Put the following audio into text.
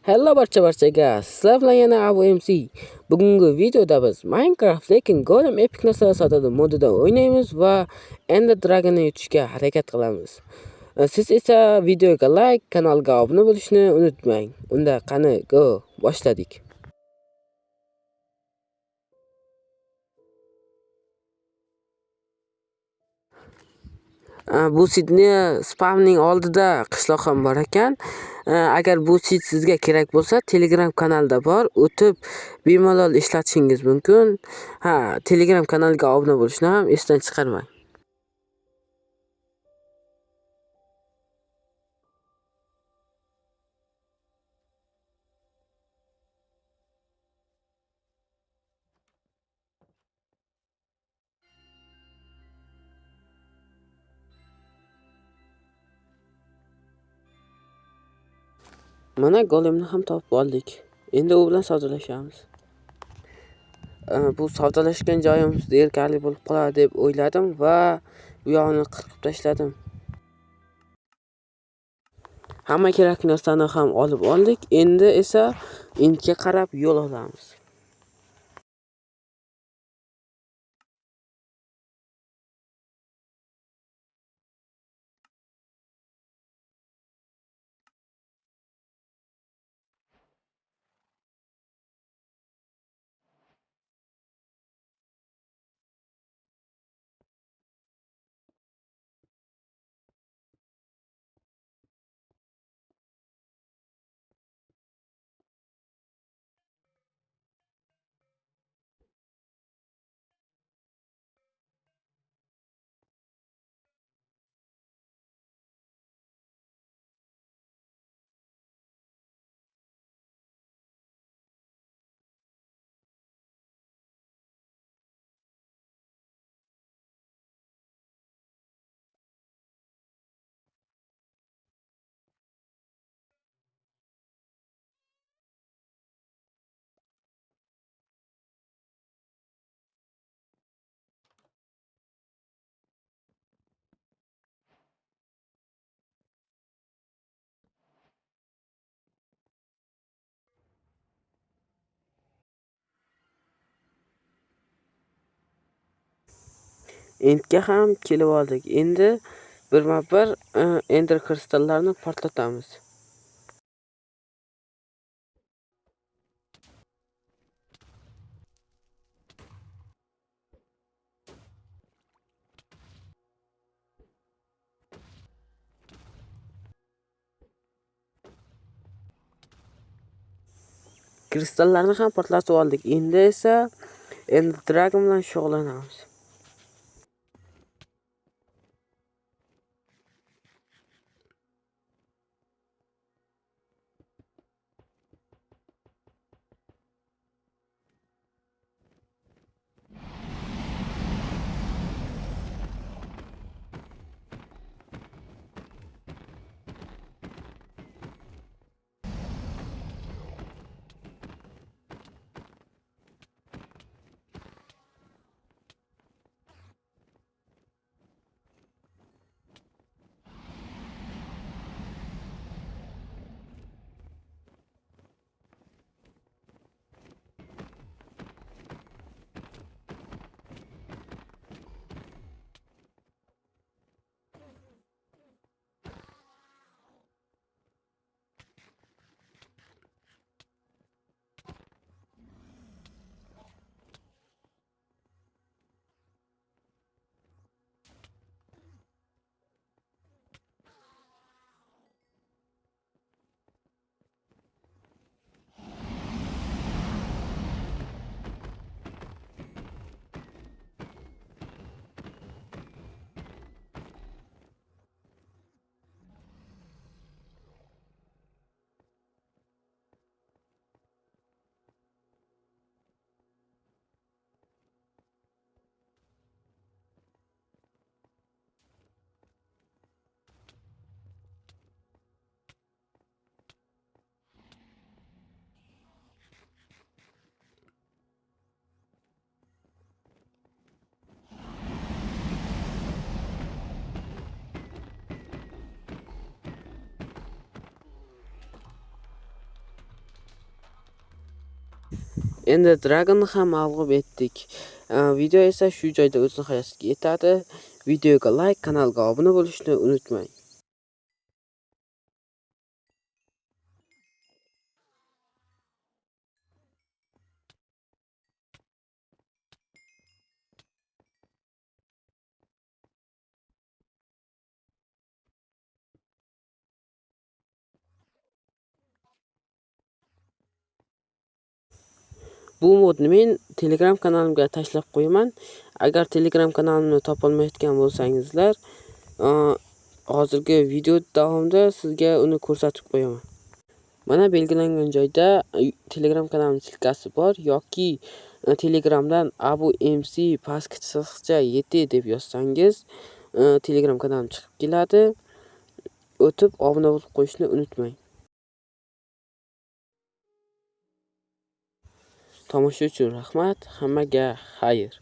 Hello barcha-barchaga, sizlar bilan yana Abu MC. Bugungi videoda biz Minecraft lekin Golem Epic narsalar sotadi modida o'ynaymiz va Ender Dragon'ni yutishga harakat qilamiz. Siz esa videoga like, kanalga obuna bo'lishni unutmang. Unda qani go, boshladik. Bu sidni spamning oldida qishloq ham bor ekan. Agar bu sid sizga kerak bo'lsa, Telegram kanalda bor, o'tib bemalol ishlatishingiz mumkin. Telegram kanaliga obuna bo'lishni ham esdan chiqarmang. Mana golemni ham topib oldik. Endi u bilan savdolashamiz. Bu savdolashgan joyimiz zerikarli bo'lib qoladi deb o'yladim va bu yoqni qirqib tashladim. Hamma kerakli narsani ham olib oldik. Endi esa intga qarab yo'l olamiz. Intga ham kelib oldik. Endi birma-bir ender kristallarni portlatamiz. Kristallarni ham portlatib oldik. Endi esa Ender Dragon bilan shug'ullanamiz. Ender Dragon'ni ham mag'lub etdik. Video esa shu joyda o'z nihoyasiga yetadi. Videoga like, kanalga obuna bo'lishni unutmang. Bu modni men Telegram kanalimga tashlab qo'yaman. Agar Telegram kanalimni topolmayotgan bo'lsangizlar, hozirgi video davomida sizga uni ko'rsatib qo'yaman. Mana belgilangan joyda Telegram kanalim silkasi bor yoki Telegramdan AbuMC pastki chiziqcha YT deb yozsangiz, Telegram kanalim chiqib keladi. O'tib obuna bo'lib qo'yishni unutmang. Tomosha uchun rahmat. Hammaga xayr.